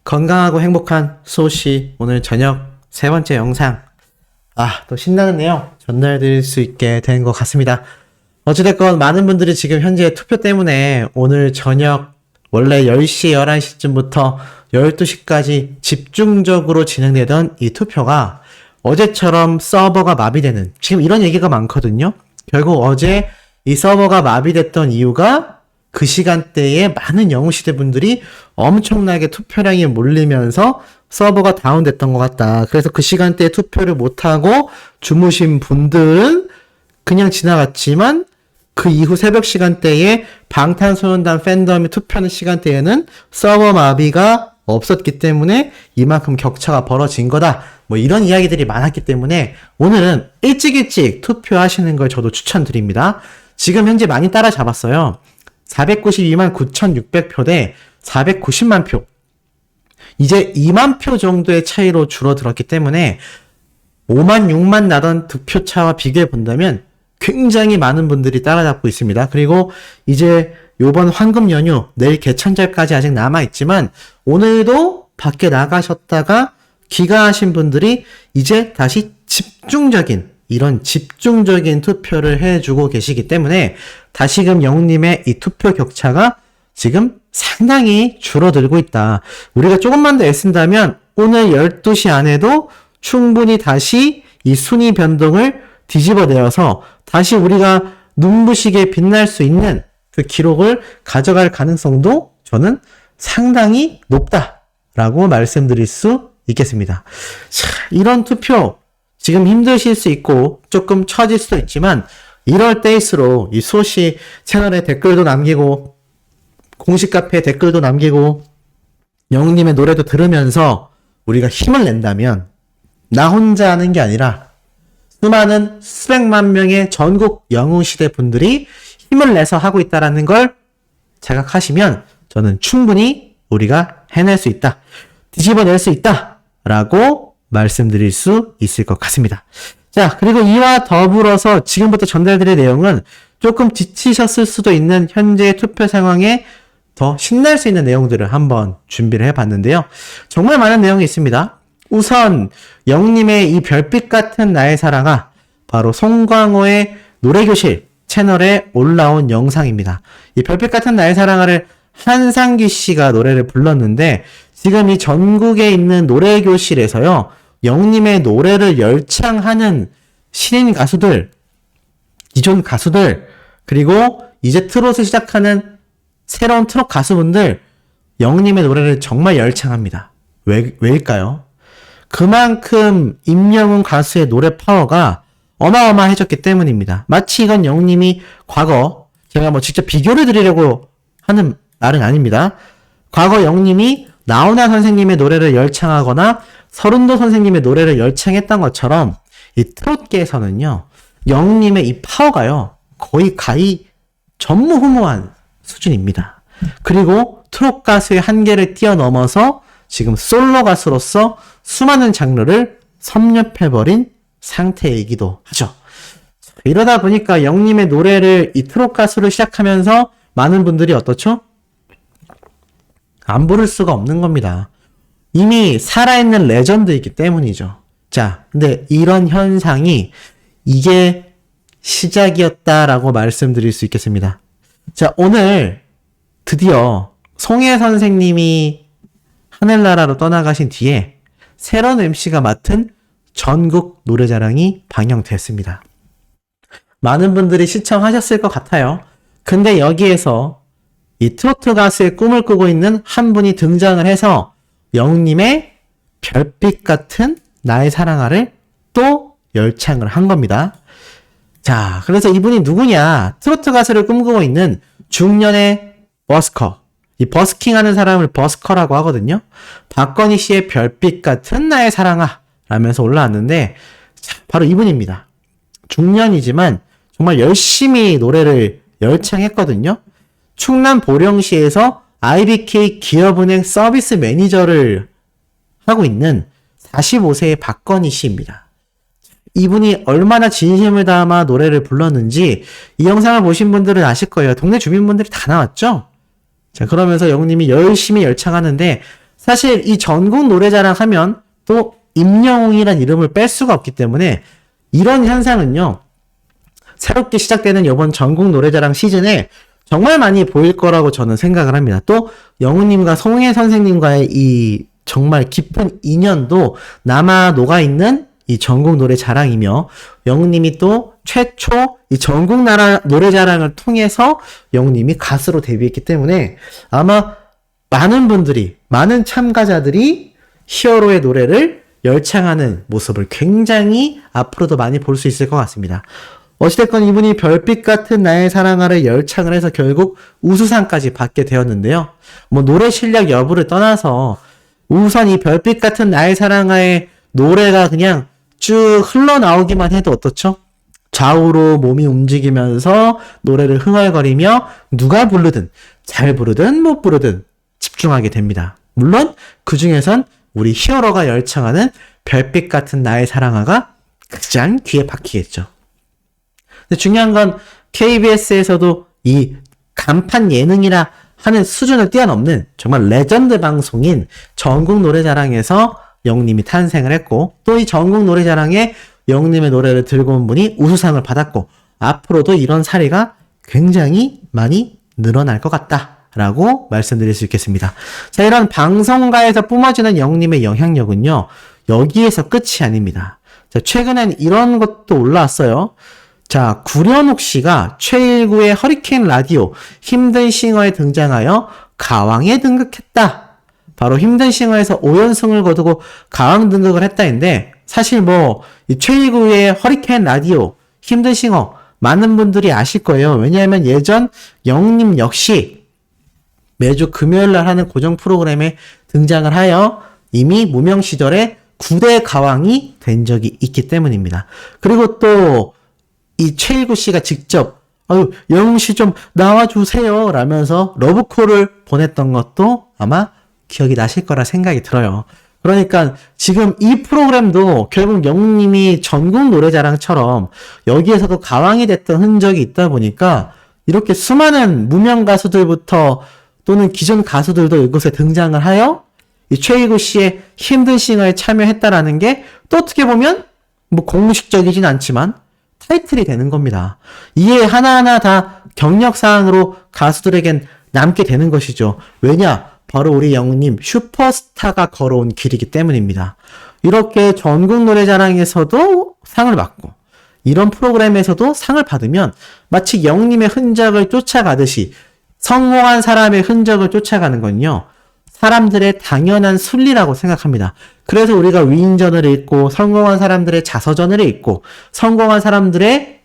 건강하고 행복한 수호씨 오늘 저녁 세 번째 영상 또 신나는 내용 전달드릴 수 있게 된 것 같습니다. 어찌됐건 많은 분들이 지금 현재 투표 때문에 오늘 저녁 원래 10시, 11시쯤부터 12시까지 집중적으로 진행되던 이 투표가 어제처럼 서버가 마비되는 지금 이런 얘기가 많거든요. 결국 어제 이 서버가 마비됐던 이유가 그 시간대에 많은 영웅시대 분들이 엄청나게 투표량이 몰리면서 서버가 다운됐던 것 같다. 그래서 그 시간대에 투표를 못하고 주무신 분들은 그냥 지나갔지만 그 이후 새벽 시간대에 방탄소년단 팬덤이 투표하는 시간대에는 서버 마비가 없었기 때문에 이만큼 격차가 벌어진 거다. 뭐 이런 이야기들이 많았기 때문에 오늘은 일찍 투표하시는 걸 저도 추천드립니다. 지금 현재 많이 따라잡았어요. 492만 9,600표 대 490만 표. 이제 2만 표 정도의 차이로 줄어들었기 때문에 5만 6만 나던 득표 차와 비교해 본다면 굉장히 많은 분들이 따라잡고 있습니다. 그리고 이제 요번 황금 연휴 내일 개천절까지 아직 남아있지만 오늘도 밖에 나가셨다가 귀가하신 분들이 이제 다시 이런 집중적인 투표를 해주고 계시기 때문에 다시금 영웅님의 이 투표 격차가 지금 상당히 줄어들고 있다. 우리가 조금만 더 애쓴다면 오늘 12시 안에도 충분히 다시 이 순위 변동을 뒤집어내어서 다시 우리가 눈부시게 빛날 수 있는 그 기록을 가져갈 가능성도 저는 상당히 높다라고 말씀드릴 수 있겠습니다. 자, 이런 투표 지금 힘드실 수 있고 조금 처질 수도 있지만 이럴 때일수록 이 수호씨 채널에 댓글도 남기고 공식 카페에 댓글도 남기고 영웅님의 노래도 들으면서 우리가 힘을 낸다면 나 혼자 하는 게 아니라 수많은 수백만 명의 전국 영웅시대 분들이 힘을 내서 하고 있다는 걸 자각하시면 저는 충분히 우리가 해낼 수 있다. 뒤집어낼 수 있다. 라고 말씀드릴 수 있을 것 같습니다. 자, 그리고 이와 더불어서 지금부터 전달드릴 내용은 조금 지치셨을 수도 있는 현재의 투표 상황에 더 신날 수 있는 내용들을 한번 준비를 해봤는데요. 정말 많은 내용이 있습니다. 우선 영님의 이 별빛 같은 나의 사랑아 바로 송광호의 노래교실 채널에 올라온 영상입니다. 이 별빛 같은 나의 사랑아를 한상기 씨가 노래를 불렀는데 지금 이 전국에 있는 노래교실에서요. 영님의 노래를 열창하는 신인 가수들, 기존 가수들, 그리고 이제 트롯을 시작하는 새로운 트롯 가수분들 영님의 노래를 정말 열창합니다. 왜일까요? 그만큼 임영웅 가수의 노래 파워가 어마어마해졌기 때문입니다. 마치 이건 영님이 과거 제가 뭐 직접 비교를 드리려고 하는 말은 아닙니다. 과거 영님이 나훈아 선생님의 노래를 열창하거나 서른도 선생님의 노래를 열창했던 것처럼 이 트롯계에서는요. 영님의 이 파워가요. 거의 전무후무한 수준입니다. 그리고 트롯 가수의 한계를 뛰어넘어서 지금 솔로 가수로서 수많은 장르를 섭렵해버린 상태이기도 하죠. 이러다 보니까 영님의 노래를 이 트롯 가수를 시작하면서 많은 분들이 어떻죠? 안 부를 수가 없는 겁니다. 이미 살아있는 레전드이기 때문이죠. 자, 근데 이런 현상이 이게 시작이었다라고 말씀드릴 수 있겠습니다. 자, 오늘 드디어 송혜 선생님이 하늘나라로 떠나가신 뒤에 새로운 MC가 맡은 전국 노래자랑이 방영됐습니다. 많은 분들이 시청하셨을 것 같아요. 근데 여기에서 이 트로트 가수의 꿈을 꾸고 있는 한 분이 등장을 해서 영웅님의 별빛 같은 나의 사랑아를 또 열창을 한 겁니다. 자, 그래서 이분이 누구냐? 트로트 가수를 꿈꾸고 있는 중년의 버스커. 이 버스킹 하는 사람을 버스커라고 하거든요. 박건희 씨의 별빛 같은 나의 사랑아 라면서 올라왔는데, 자, 바로 이분입니다. 중년이지만 정말 열심히 노래를 열창했거든요. 충남 보령시에서 IBK 기업은행 서비스 매니저를 하고 있는 45세의 박건희 씨입니다. 이분이 얼마나 진심을 담아 노래를 불렀는지 이 영상을 보신 분들은 아실 거예요. 동네 주민분들이 다 나왔죠? 자, 그러면서 영웅님이 열심히 열창하는데, 사실 이 전국 노래자랑 하면 또 임영웅이란 이름을 뺄 수가 없기 때문에 이런 현상은요, 새롭게 시작되는 이번 전국 노래자랑 시즌에 정말 많이 보일 거라고 저는 생각을 합니다. 또 영웅님과 송혜 선생님과의 이 정말 깊은 인연도 남아 녹아있는 이 전국 노래자랑이며, 영웅님이 또 최초 이 전국 노래자랑을 통해서 영웅님이 가수로 데뷔했기 때문에 아마 많은 분들이, 많은 참가자들이 히어로의 노래를 열창하는 모습을 굉장히 앞으로도 많이 볼 수 있을 것 같습니다. 어찌됐건 이분이 별빛 같은 나의 사랑아를 열창을 해서 결국 우수상까지 받게 되었는데요. 뭐 노래 실력 여부를 떠나서 우선 이 별빛 같은 나의 사랑아의 노래가 그냥 쭉 흘러나오기만 해도 어떻죠? 좌우로 몸이 움직이면서 노래를 흥얼거리며 누가 부르든 잘 부르든 못 부르든 집중하게 됩니다. 물론 그 중에선 우리 히어로가 열창하는 별빛 같은 나의 사랑아가 가장 귀에 박히겠죠. 근데 중요한 건 KBS에서도 이 간판 예능이라 하는 수준을 뛰어넘는 정말 레전드 방송인 전국 노래자랑에서 영웅님이 탄생을 했고, 또 이 전국 노래자랑에 영웅님의 노래를 들고 온 분이 우수상을 받았고, 앞으로도 이런 사례가 굉장히 많이 늘어날 것 같다라고 말씀드릴 수 있겠습니다. 자, 이런 방송가에서 뿜어지는 영웅님의 영향력은요, 여기에서 끝이 아닙니다. 자, 최근엔 이런 것도 올라왔어요. 자, 구련욱 씨가 최일구의 허리케인 라디오 힘든 싱어에 등장하여 가왕에 등극했다. 바로 힘든 싱어에서 5연승을 거두고 가왕 등극을 했다인데, 사실 이 최일구의 허리케인 라디오 힘든 싱어 많은 분들이 아실 거예요. 왜냐하면 예전 영웅님 역시 매주 금요일날 하는 고정 프로그램에 등장을 하여 이미 무명 시절에 9대 가왕이 된 적이 있기 때문입니다. 그리고 또 이 최일구 씨가 직접 영웅 씨 좀 나와주세요 라면서 러브콜을 보냈던 것도 아마 기억이 나실 거라 생각이 들어요. 그러니까 지금 이 프로그램도 결국 영웅님이 전국 노래자랑처럼 여기에서도 가왕이 됐던 흔적이 있다 보니까 이렇게 수많은 무명 가수들부터 또는 기존 가수들도 이곳에 등장을 하여 이 최일구 씨의 힘든 싱어에 참여했다라는 게 또 어떻게 보면 공식적이진 않지만 타이틀이 되는 겁니다. 이에 하나하나 다 경력사항으로 가수들에겐 남게 되는 것이죠. 왜냐? 바로 우리 영웅님 슈퍼스타가 걸어온 길이기 때문입니다. 이렇게 전국 노래자랑에서도 상을 받고 이런 프로그램에서도 상을 받으면 마치 영웅님의 흔적을 쫓아가듯이 성공한 사람의 흔적을 쫓아가는 건요, 사람들의 당연한 순리라고 생각합니다. 그래서 우리가 위인전을 읽고 성공한 사람들의 자서전을 읽고 성공한 사람들의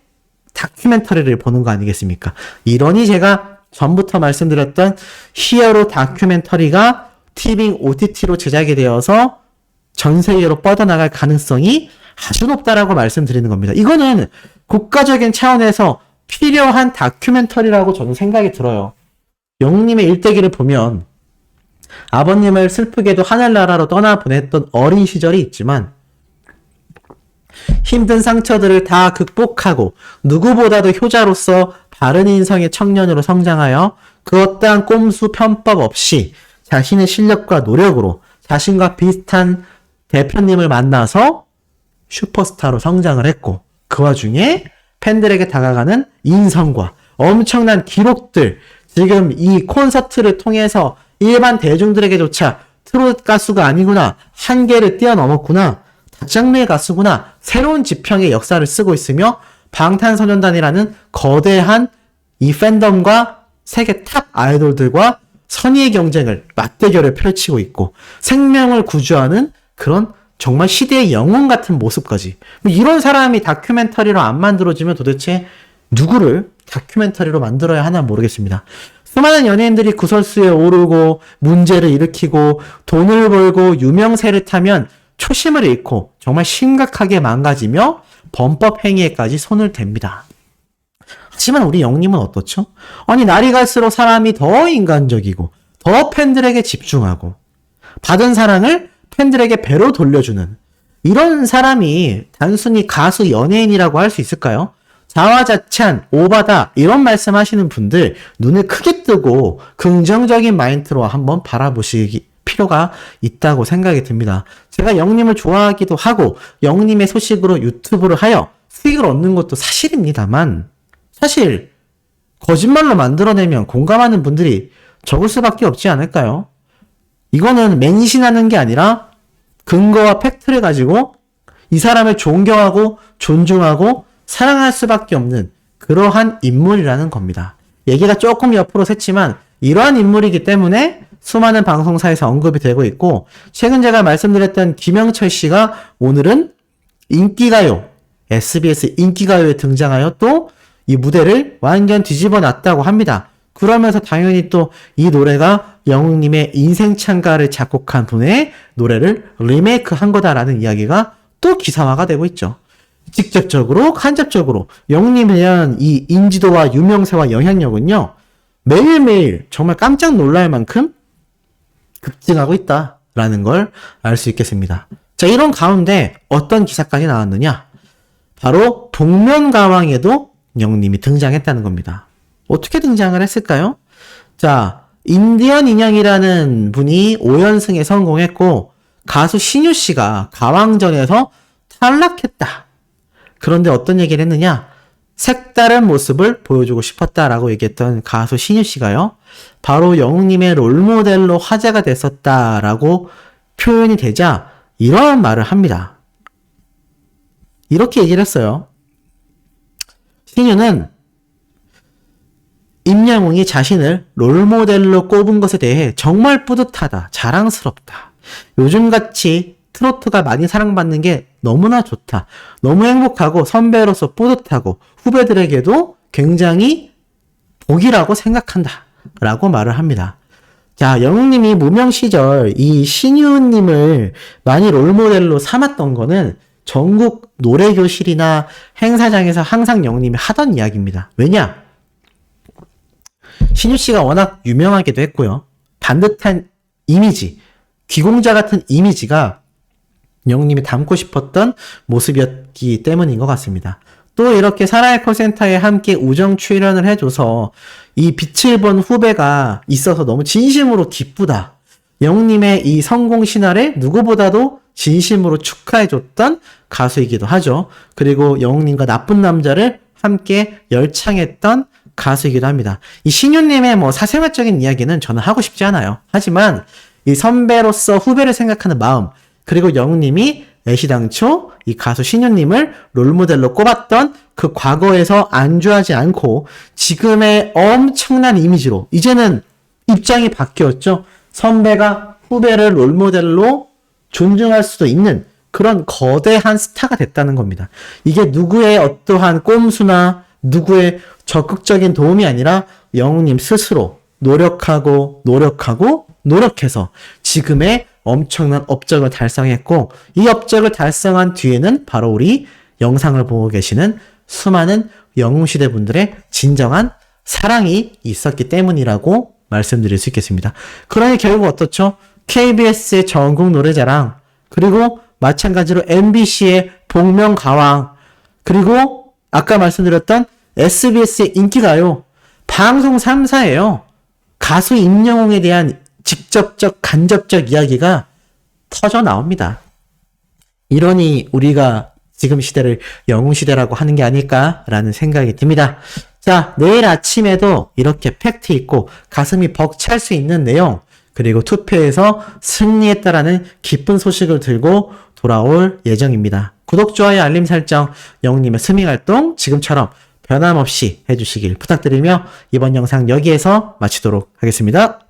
다큐멘터리를 보는 거 아니겠습니까? 이러니 제가 전부터 말씀드렸던 히어로 다큐멘터리가 TV, OTT로 제작이 되어서 전 세계로 뻗어나갈 가능성이 아주 높다라고 말씀드리는 겁니다. 이거는 국가적인 차원에서 필요한 다큐멘터리라고 저는 생각이 들어요. 영웅님의 일대기를 보면 아버님을 슬프게도 하늘나라로 떠나보냈던 어린 시절이 있지만 힘든 상처들을 다 극복하고 누구보다도 효자로서 바른 인성의 청년으로 성장하여 그 어떠한 꼼수 편법 없이 자신의 실력과 노력으로 자신과 비슷한 대표님을 만나서 슈퍼스타로 성장을 했고, 그 와중에 팬들에게 다가가는 인성과 엄청난 기록들, 지금 이 콘서트를 통해서 일반 대중들에게조차 트로트 가수가 아니구나, 한계를 뛰어넘었구나, 다장르의 가수구나, 새로운 지평의 역사를 쓰고 있으며 방탄소년단이라는 거대한 이 팬덤과 세계 탑 아이돌들과 선의의 경쟁을, 맞대결을 펼치고 있고 생명을 구주하는 그런 정말 시대의 영웅 같은 모습까지, 이런 사람이 다큐멘터리로 안 만들어지면 도대체 누구를 다큐멘터리로 만들어야 하나 모르겠습니다. 수많은 연예인들이 구설수에 오르고 문제를 일으키고 돈을 벌고 유명세를 타면 초심을 잃고 정말 심각하게 망가지며 범법 행위에까지 손을 댑니다. 하지만 우리 영님은 어떻죠? 아니, 날이 갈수록 사람이 더 인간적이고 더 팬들에게 집중하고 받은 사랑을 팬들에게 배로 돌려주는 이런 사람이 단순히 가수 연예인이라고 할 수 있을까요? 자화자찬, 오바다 이런 말씀하시는 분들 눈을 크게 뜨고 긍정적인 마인드로 한번 바라보시기 필요가 있다고 생각이 듭니다. 제가 영님을 좋아하기도 하고 영님의 소식으로 유튜브를 하여 수익을 얻는 것도 사실입니다만 사실 거짓말로 만들어내면 공감하는 분들이 적을 수밖에 없지 않을까요? 이거는 맹신하는 게 아니라 근거와 팩트를 가지고 이 사람을 존경하고 존중하고 사랑할 수밖에 없는 그러한 인물이라는 겁니다. 얘기가 조금 옆으로 샜지만 이러한 인물이기 때문에 수많은 방송사에서 언급이 되고 있고 최근 제가 말씀드렸던 김영철 씨가 오늘은 인기가요, SBS 인기가요에 등장하여 또 이 무대를 완전 뒤집어 놨다고 합니다. 그러면서 당연히 또 이 노래가 영웅님의 인생창가를 작곡한 분의 노래를 리메이크 한 거다라는 이야기가 또 기사화가 되고 있죠. 직접적으로 간접적으로 영웅님에 대한 이 인지도와 유명세와 영향력은요 매일매일 정말 깜짝 놀랄 만큼 급증하고 있다라는 걸 알 수 있겠습니다. 자, 이런 가운데 어떤 기사까지 나왔느냐? 바로 복면가왕에도 영웅님이 등장했다는 겁니다. 어떻게 등장을 했을까요? 자, 인디언 인형이라는 분이 5연승에 성공했고 가수 신유 씨가 가왕전에서 탈락했다. 그런데 어떤 얘기를 했느냐? 색다른 모습을 보여주고 싶었다라고 얘기했던 가수 신유 씨가요. 바로 영웅님의 롤모델로 화제가 됐었다라고 표현이 되자 이런 말을 합니다. 이렇게 얘기를 했어요. 신유는 임영웅이 자신을 롤모델로 꼽은 것에 대해 정말 뿌듯하다, 자랑스럽다. 요즘같이 트로트가 많이 사랑받는 게 너무나 좋다. 너무 행복하고 선배로서 뿌듯하고 후배들에게도 굉장히 복이라고 생각한다. 라고 말을 합니다. 자, 영웅님이 무명 시절 이 신유님을 많이 롤모델로 삼았던 거는 전국 노래교실이나 행사장에서 항상 영웅님이 하던 이야기입니다. 왜냐? 신유 씨가 워낙 유명하기도 했고요. 반듯한 이미지, 귀공자 같은 이미지가 영웅님이 닮고 싶었던 모습이었기 때문인 것 같습니다. 또 이렇게 사랑의 콜센터에 함께 우정 출연을 해줘서 이 빛을 본 후배가 있어서 너무 진심으로 기쁘다. 영웅님의 이 성공 신화를 누구보다도 진심으로 축하해줬던 가수이기도 하죠. 그리고 영웅님과 나쁜 남자를 함께 열창했던 가수이기도 합니다. 이 신유님의 뭐 사생활적인 이야기는 저는 하고 싶지 않아요. 하지만 이 선배로서 후배를 생각하는 마음, 그리고 영웅님이 애시당초 이 가수 신유님을 롤모델로 꼽았던 그 과거에서 안주하지 않고 지금의 엄청난 이미지로 이제는 입장이 바뀌었죠. 선배가 후배를 롤모델로 존중할 수도 있는 그런 거대한 스타가 됐다는 겁니다. 이게 누구의 어떠한 꼼수나 누구의 적극적인 도움이 아니라 영웅님 스스로 노력해서 지금의 엄청난 업적을 달성했고 이 업적을 달성한 뒤에는 바로 우리 영상을 보고 계시는 수많은 영웅시대 분들의 진정한 사랑이 있었기 때문이라고 말씀드릴 수 있겠습니다. 그러니 결국 어떻죠? KBS의 전국 노래자랑, 그리고 마찬가지로 MBC의 복면가왕, 그리고 아까 말씀드렸던 SBS의 인기가요, 방송 3사예요. 가수 임영웅에 대한 직접적, 간접적 이야기가 터져 나옵니다. 이러니 우리가 지금 시대를 영웅시대라고 하는 게 아닐까라는 생각이 듭니다. 자, 내일 아침에도 이렇게 팩트 있고 가슴이 벅찰 수 있는 내용, 그리고 투표에서 승리했다라는 기쁜 소식을 들고 돌아올 예정입니다. 구독, 좋아요, 알림 설정, 영웅님의 스밍활동 지금처럼 변함없이 해주시길 부탁드리며 이번 영상 여기에서 마치도록 하겠습니다.